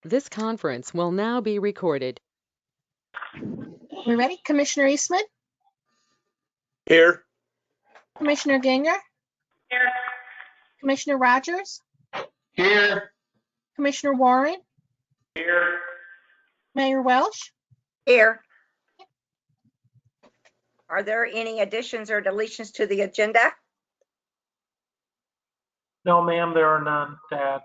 This conference will now be recorded. We ready? Commissioner Eastman? Here. Commissioner Ganger? Here. Commissioner Rogers? Here. Commissioner Warren? Here. Mayor Welsh? Here. Are there any additions or deletions to the agenda? No, ma'am, there are none to add.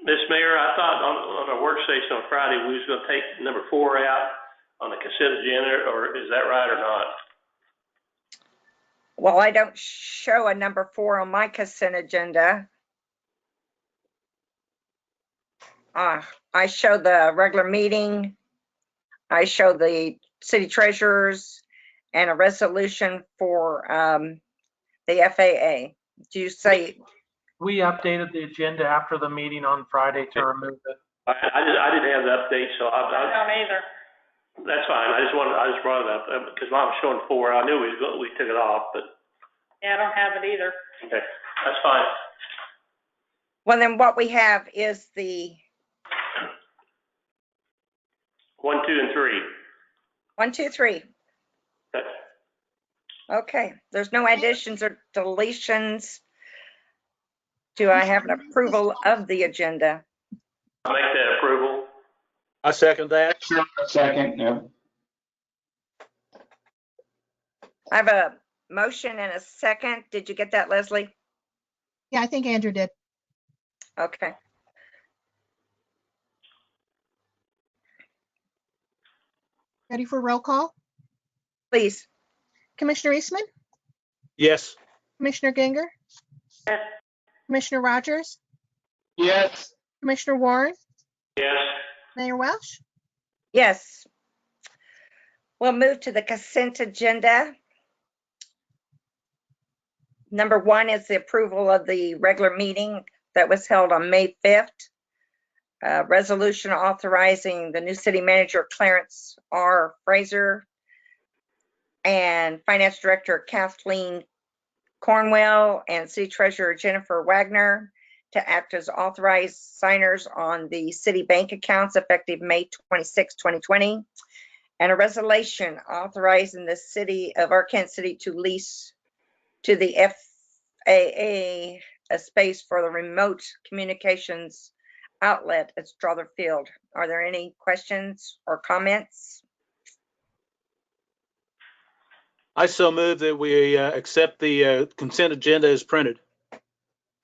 Ms. Mayor, I thought on our work session on Friday, we was gonna take number 4 out on the consent agenda, or is that right or not? Well, I don't show a number 4 on my consent agenda. I show the regular meeting. I show the city treasurers and a resolution for the FAA. Do you say? We updated the agenda after the meeting on Friday to remove it. I didn't have the update, so I don't either. that's fine. I just brought it up because mine was showing 4. I knew we took it off, but Yeah, I don't have it either. okay, that's fine. Well, then what we have is the 1, 2, and 3. 1, 2, 3. Okay. Okay, there's no additions or deletions. Do I have an approval of the agenda? I'll make that approval. I second that. Sure, second, yeah. I have a motion and a second. Did you get that, Leslie? Yeah, I think Andrew did. Okay. Ready for roll call? Please. Commissioner Eastman? Yes. Commissioner Ganger? Yes. Commissioner Rogers? Yes. Commissioner Warren? Yes. Mayor Welsh? Yes. We'll move to the consent agenda. Number 1 is the approval of the regular meeting that was held on May 5th. Resolution authorizing the new city manager Clarence R. Fraser and finance director Kathleen Cornwell and city treasurer Jennifer Wagner to act as authorized signers on the city bank accounts effective May 26, 2020. And a resolution authorizing the city of Arkansas City to lease to the FAA a space for the remote communications outlet at Strother Field. Are there any questions or comments? I so move that we accept the consent agenda as printed.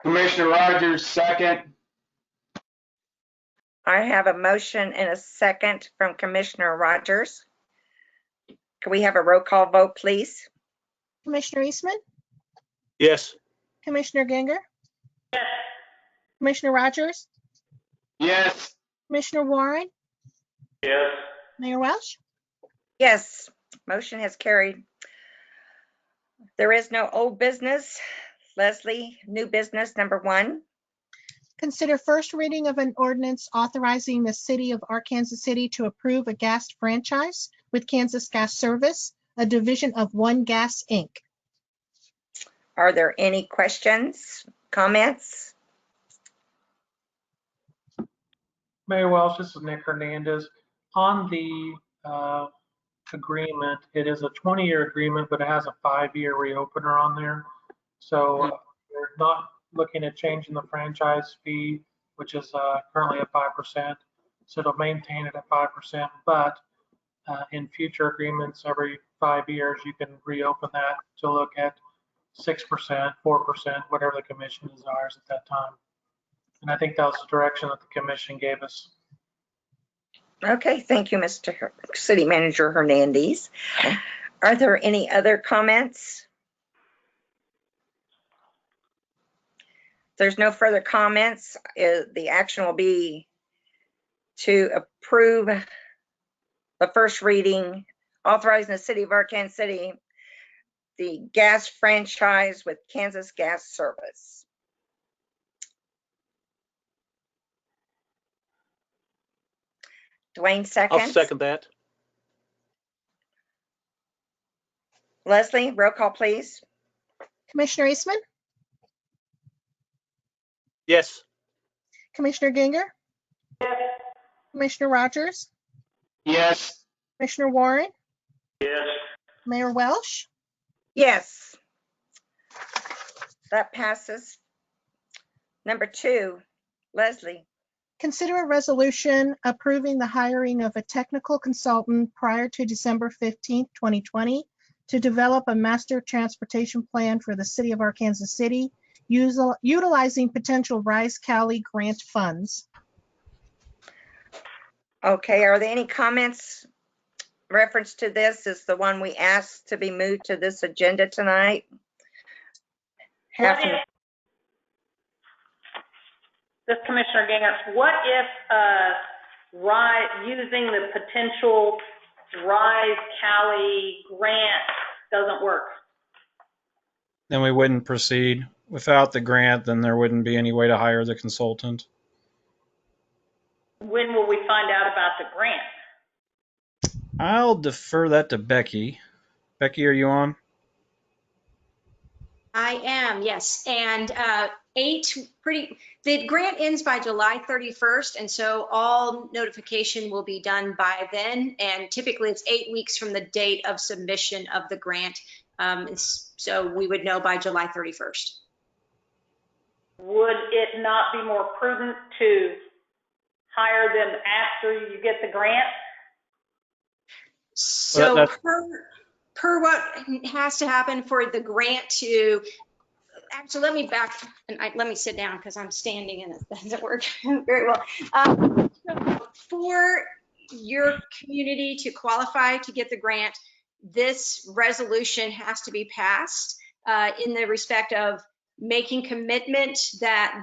Commissioner Rogers, second. I have a motion and a second from Commissioner Rogers. Can we have a roll call vote, please? Commissioner Eastman? Yes. Commissioner Ganger? Yes. Commissioner Rogers? Yes. Commissioner Warren? Yes. Mayor Welsh? Yes, motion has carried. There is no old business. Leslie, new business number 1. Consider first reading of an ordinance authorizing the city of Arkansas City to approve a gas franchise with Kansas Gas Service, a division of One Gas, Inc. Are there any questions, comments? Mayor Welsh, this is Nick Hernandez. On the agreement, it is a 20-year agreement, but it has a 5-year reopener on there. So we're not looking at changing the franchise fee, which is currently at 5%. So it'll maintain it at 5%, but in future agreements, every 5 years, you can reopen that to look at 6%, 4%, whatever the commission desires at that time. And I think that was the direction that the commission gave us. Okay, thank you, Mr. City Manager Hernandez. Are there any other comments? If there's no further comments, the action will be to approve the first reading, authorizing the city of Arkansas City, the gas franchise with Kansas Gas Service. Dwayne seconds. I'll second that. Leslie, roll call, please. Commissioner Eastman? Yes. Commissioner Ginger, Yes. Commissioner Rogers, Yes. Commissioner Warren, Yes. Mayor Welsh. Yes. That passes. Number 2, Leslie. Consider a resolution approving the hiring of a technical consultant prior to December 15th, 2020 to develop a master transportation plan for the city of Arkansas City, utilizing potential RISE Cowley grant funds. Okay, are there any comments reference to this? Is the one we asked to be moved to this agenda tonight? What if, this Commissioner Ginger, what if using the potential RISE Cowley grant doesn't work? Then we wouldn't proceed. Without the grant, then there wouldn't be any way to hire the consultant. When will we find out about the grant? I'll defer that to Becky. Becky, are you on? I am, yes. And the grant ends by July 31st, and so all notification will be done by then. And typically it's 8 weeks from the date of submission of the grant. So we would know by July 31st. Would it not be more prudent to hire them after you get the grant? So per what has to happen for the grant to, actually, let me let me sit down because I'm standing and it doesn't work very well. So for your community to qualify to get the grant, this resolution has to be passed in the respect of making commitment that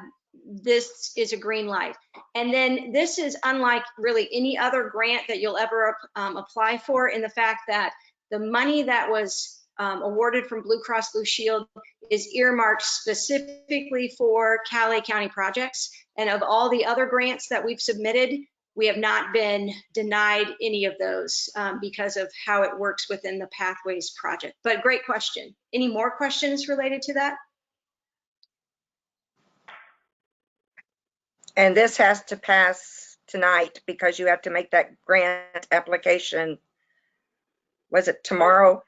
this is a green light. And then this is unlike really any other grant that you'll ever apply for, in the fact that the money that was awarded from Blue Cross Blue Shield is earmarked specifically for Cowley County projects. And of all the other grants that we've submitted, we have not been denied any of those because of how it works within the Pathways project. But great question. Any more questions related to that? And this has to pass tonight because you have to make that grant application. Was it tomorrow?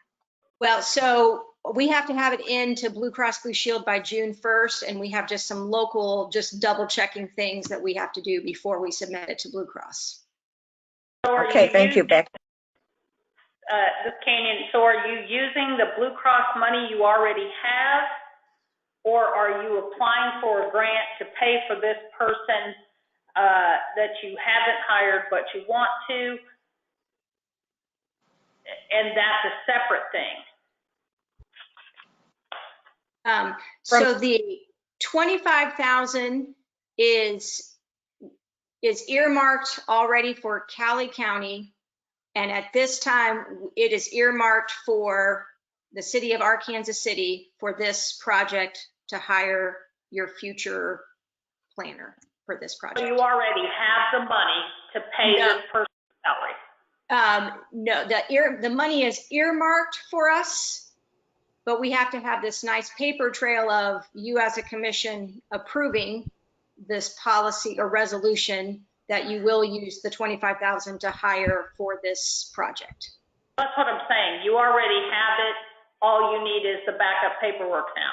Well, so we have to have it into Blue Cross Blue Shield by June 1st, and we have just some local, just double checking things that we have to do before we submit it to Blue Cross. Okay, thank you, Becky. This Canyon, so are you using the Blue Cross money you already have, or are you applying for a grant to pay for this person that you haven't hired but you want to? And that's a separate thing. So the 25,000 is earmarked already for Cowley County, and at this time it is earmarked for the city of Arkansas City for this project to hire your future planner for this project. So you already have the money to pay this person's salary? No, the money is earmarked for us, but we have to have this nice paper trail of you as a commission approving this policy or resolution that you will use the 25,000 to hire for this project. That's what I'm saying. You already have it. All you need is the backup paperwork now.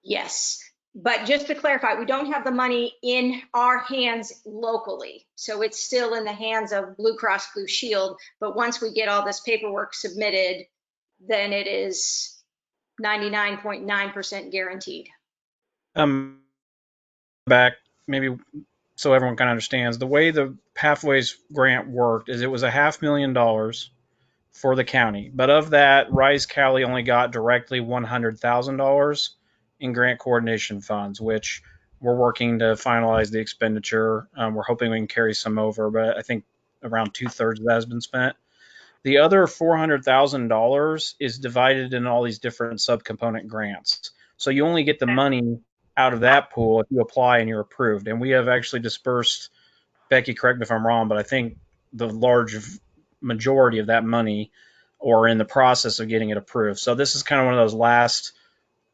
Yes, but just to clarify, we don't have the money in our hands locally. So it's still in the hands of Blue Cross Blue Shield. But once we get all this paperwork submitted, then it is 99.9% guaranteed. Back, maybe so everyone kind of understands, the way the Pathways grant worked is it was $500,000 for the county. But of that, RISE Cowley only got directly $100,000 in grant coordination funds, which we're working to finalize the expenditure. We're hoping we can carry some over, but I think around 2/3 of that has been spent. The other $400,000 is divided in all these different subcomponent grants. So you only get the money out of that pool if you apply and you're approved. And we have actually dispersed, Becky, correct me if I'm wrong, but I think the large majority of that money or in the process of getting it approved. So this is kind of one of those last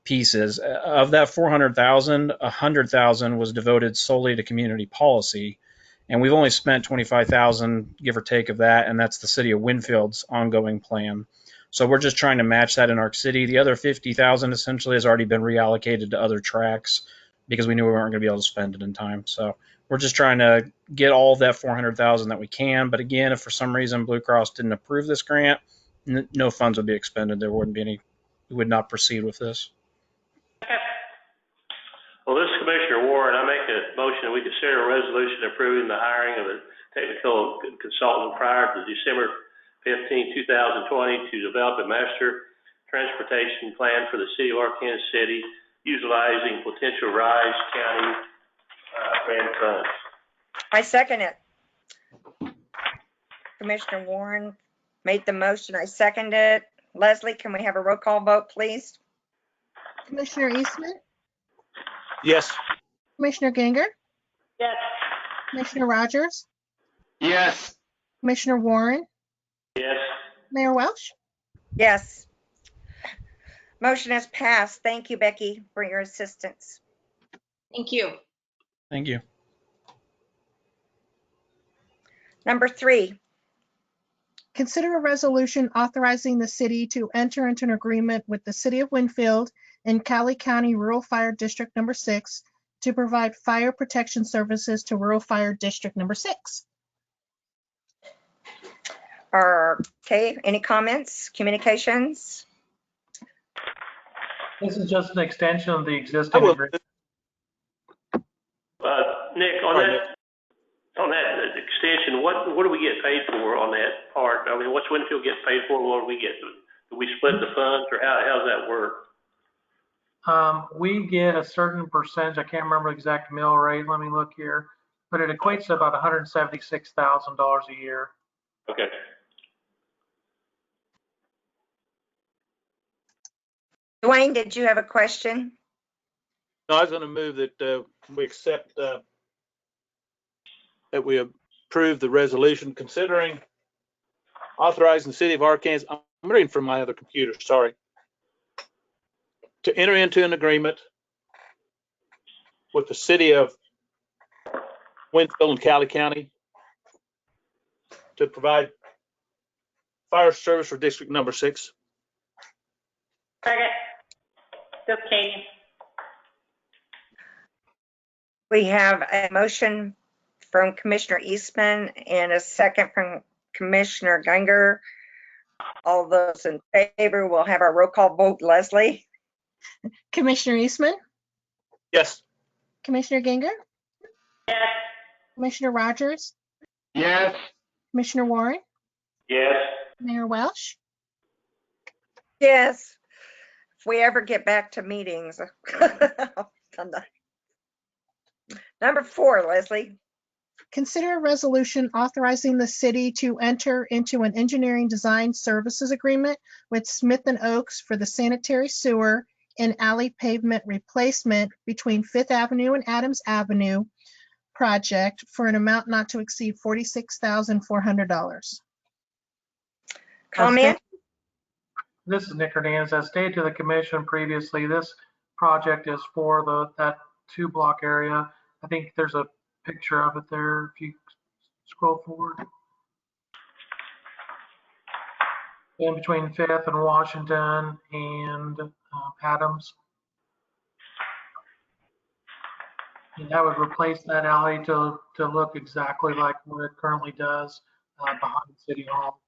pieces. Of that 400,000, 100,000 was devoted solely to community policy, and we've only spent 25,000, give or take, of that, and that's the city of Winfield's ongoing plan. So we're just trying to match that in our city. The other 50,000 essentially has already been reallocated to other tracks because we knew we weren't going to be able to spend it in time. So we're just trying to get all of that 400,000 that we can. But again, if for some reason Blue Cross didn't approve this grant, no funds would be expended. There wouldn't be any. We would not proceed with this. Well, this is Commissioner Warren. I make a motion that we consider a resolution approving the hiring of a technical consultant prior to December 15, 2020 to develop a master transportation plan for the city of Arkansas City utilizing potential RISE County grant funds. I second it. Commissioner Warren made the motion. I second it. Leslie, can we have a roll call vote, please? Commissioner Eastman, Yes. Commissioner Ganger, Yes. Commissioner Rogers, Yes. Commissioner Warren, Yes. Mayor Welch. Yes. Motion has passed. Thank you, Becky, for your assistance. Thank you. Thank you. Number 3, Consider a resolution authorizing the city to enter into an agreement with the city of Winfield and Cowley County Rural Fire District Number 6 to provide fire protection services to Rural Fire District Number 6. okay, any comments, communications? This is just an extension of the I existing will. agreement. Nick, on that extension, what do we get paid for on that part? I mean, what's Winfield get paid for? What do we get? Do we split the funds, or how does that work? We get a certain percentage. I can't remember the exact mill rate. Let me look here. But it equates to about $176,000 a year. Okay. Dwayne, did you have a question? No, I was going to move that we accept that we approve the resolution considering authorizing the city of Arkansas. I'm reading from my other computer, sorry. To enter into an agreement with the city of Winfield and Cowley County to provide fire service for District Number 6. Second. Just Katie. We have a motion from Commissioner Eastman and a second from Commissioner Ganger. All those in favor, we'll have our roll call vote. Leslie? Commissioner Eastman, Yes. Commissioner Ganger, Yes. Commissioner Rogers, Yes. Commissioner Warren, Yes. Mayor Welch. Yes. If we ever get back to meetings. Number 4, Leslie. Consider a resolution authorizing the city to enter into an engineering design services agreement with Smith & Oaks for the sanitary sewer and alley pavement replacement between Fifth Avenue and Adams Avenue project for an amount not to exceed $46,400. Comment? This is Nick Hernandez. As stated to the commission previously, this project is for that 2-block area. I think there's a picture of it there if you scroll forward. In between 5th and Washington and Adams. And that would replace that alley to look exactly like what it currently does behind City Hall.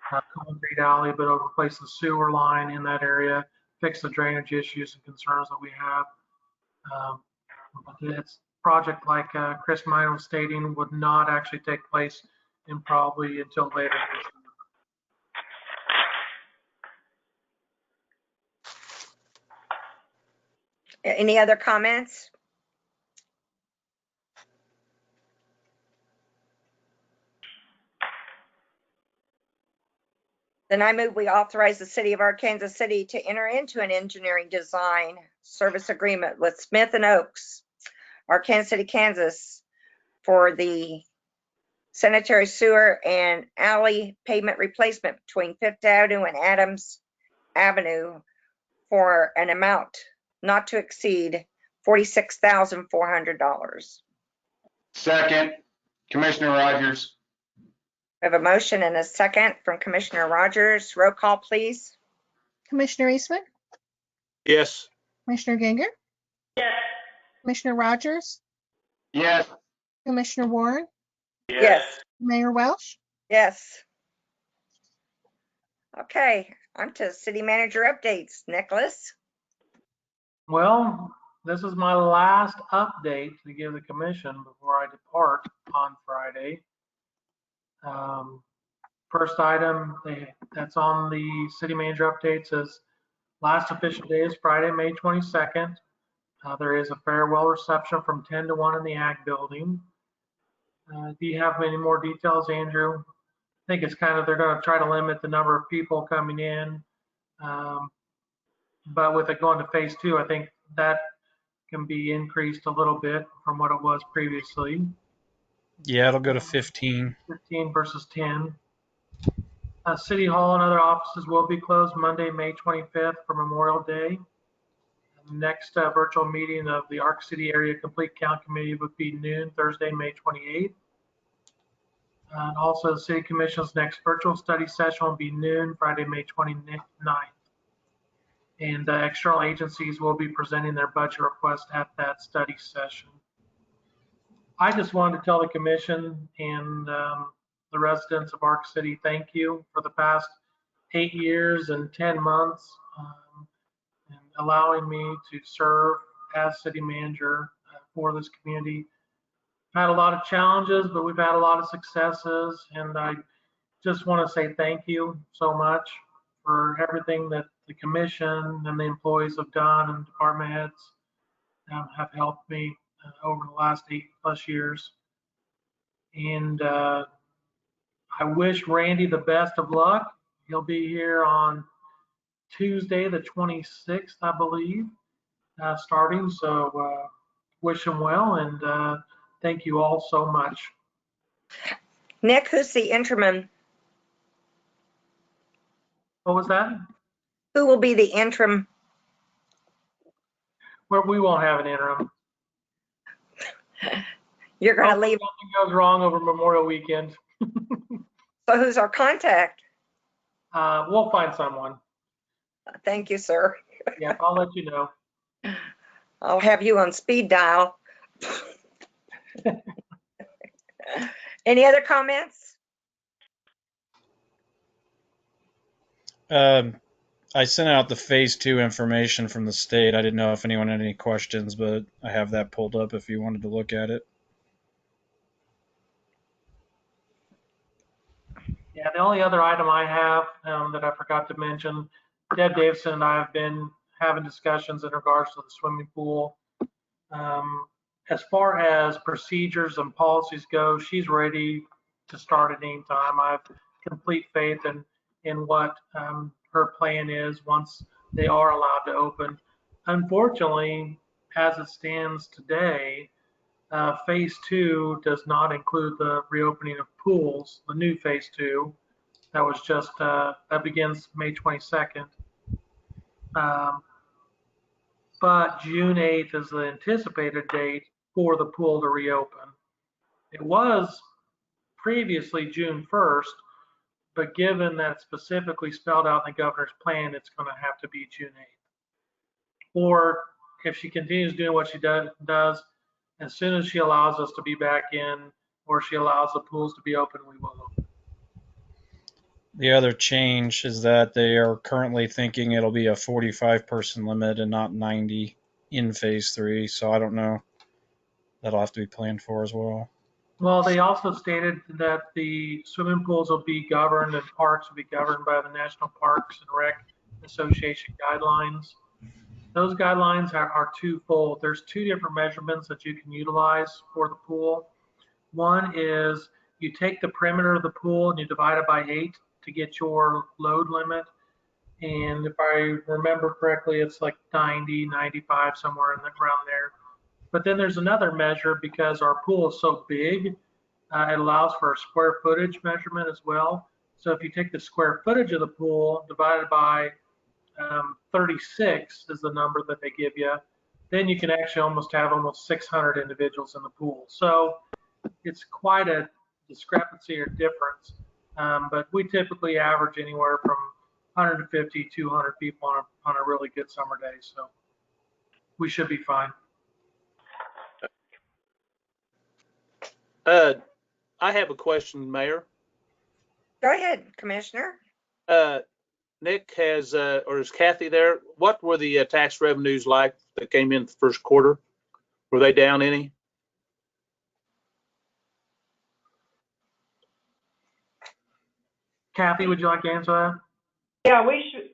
Concrete alley, but it'll replace the sewer line in that area, fix the drainage issues and concerns that we have. It's project like Chris Mine was stating would not actually take place in probably until later this year. Any other comments? Then I move we authorize the city of Arkansas City to enter into an engineering design service agreement with Smith & Oaks, Arkansas City, Kansas, for the sanitary sewer and alley pavement replacement between Fifth Avenue and Adams Avenue for an amount not to exceed $46,400. Second, Commissioner Rogers. We have a motion and a second from Commissioner Rogers. Roll call, please. Commissioner Eastman, Yes. Commissioner Ginger, Yes. Commissioner Rogers, Yes. Commissioner Warren, Yes. Mayor Welsh. Yes. Okay, on to city manager updates. Nicholas? Well, this is my last update to give the commission before I depart on Friday. First item that's on the city manager updates is last official day is Friday, May 22nd. There is a farewell reception from 10 to 1 in the Ag Building. Do you have any more details, Andrew? I think it's kind of, they're going to try to limit the number of people coming in. But with it going to phase 2, I think that can be increased a little bit from what it was previously. Yeah, it'll go to 15. 15 versus 10. City Hall and other offices will be closed Monday, May 25th for Memorial Day. Next virtual meeting of the Arc City Area Complete Count Committee would be noon Thursday, May 28th. And also the City Commission's next virtual study session will be noon Friday, May 29th. And external agencies will be presenting their budget request at that study session. I just wanted to tell the commission and the residents of Arc City, thank you for the past 8 years and 10 months and allowing me to serve as city manager for this community. I've had a lot of challenges, but we've had a lot of successes, and I just want to say thank you so much for everything that the commission and the employees have done, and department heads have helped me over the last 8+ years. And I wish Randy the best of luck. He'll be here on Tuesday, the 26th, I believe, starting. So wish him well, and thank you all so much. Nick, who's the interim? What was that? Who will be the interim? Well, we won't have an interim. You're going to leave. Nothing goes wrong over Memorial Weekend. So who's our contact? We'll find someone. Thank you, sir. Yeah, I'll let you know. I'll have you on speed dial. Any other comments? I sent out the phase 2 information from the state. I didn't know if anyone had any questions, but I have that pulled up if you wanted to look at it. Yeah, the only other item I have that I forgot to mention, Deb Davison and I have been having discussions in regards to the swimming pool. As far as procedures and policies go, she's ready to start at any time. I have complete faith in what her plan is once they are allowed to open. Unfortunately, as it stands today, phase 2 does not include the reopening of pools, the new phase 2. That was just, that begins May 22nd. But June 8th is the anticipated date for the pool to reopen. It was previously June 1st, but given that it's specifically spelled out in the governor's plan, it's going to have to be June 8th. Or if she continues doing what she does, as soon as she allows us to be back in, or she allows the pools to be open, we will open. The other change is that they are currently thinking it'll be a 45-person limit and not 90 in phase 3. So I don't know. That'll have to be planned for as well. Well, they also stated that the swimming pools will be governed and parks will be governed by the National Parks and Rec Association guidelines. Those guidelines are twofold. There's 2 different measurements that you can utilize for the pool. One is you take the perimeter of the pool and you divide it by 8 to get your load limit. And if I remember correctly, it's like 90, 95, somewhere around there. But then there's another measure because our pool is so big, it allows for a square footage measurement as well. So if you take the square footage of the pool divided by 36 is the number that they give you, then you can actually have almost 600 individuals in the pool. So it's quite a discrepancy or difference. But we typically average anywhere from 150, 200 people on a really good summer day. So we should be fine. I have a question, Mayor. Go ahead, Commissioner. Nick has, or is Kathy there? What were the tax revenues like that came in the first quarter? Were they down any? Kathy, would you like to answer that? Yeah,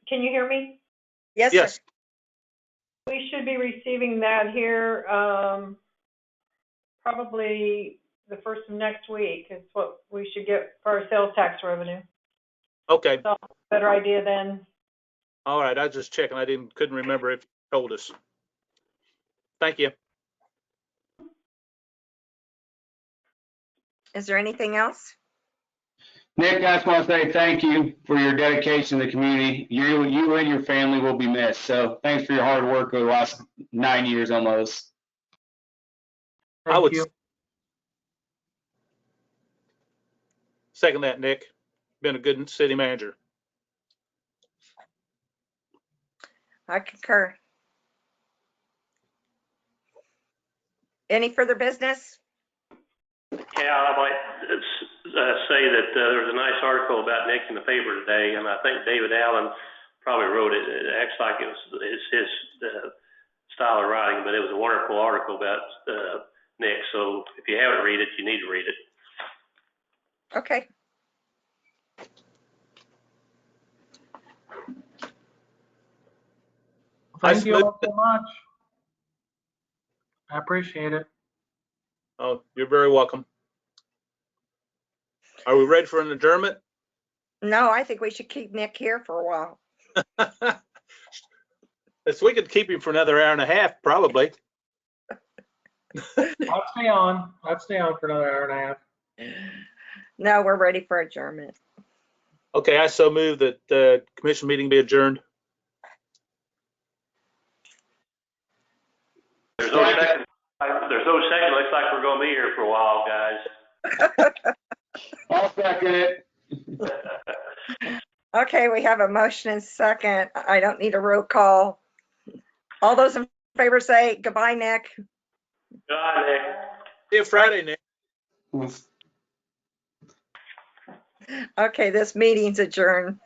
can you hear me? Yes, Yes. sir. We should be receiving that here, probably the first of next week is what we should get for our sales tax revenue. Okay. So better idea then. All right. I was just checking. I couldn't remember if you told us. Thank you. Is there anything else? Nick, I just want to say thank you for your dedication to the community. You and your family will be missed. So thanks for your hard work over the last 9 years almost. Thank you. Second that, Nick. Been a good city manager. I concur. Any further business? Yeah, I might say that there was a nice article about Nick in the paper today, and I think David Allen probably wrote it. It acts like it was his style of writing, but it was a wonderful article about Nick. So if you haven't read it, you need to read it. Okay. Thank you all so much. I appreciate it. Oh, you're very welcome. Are we ready for an adjournment? No, I think we should keep Nick here for a while. If we could keep him for another hour and a half, probably. I'd stay on. I'd stay on for another hour and a half. No, we're ready for adjournment. Okay, I so move that the commission meeting be adjourned. There's no second. There's no second. Looks like we're going to be here for a while, guys. I'll second it. Okay, we have a motion and second. I don't need a roll call. All those in favor say goodbye, Nick. Bye, Nick. See you Friday, Nick. Okay, this meeting's adjourned.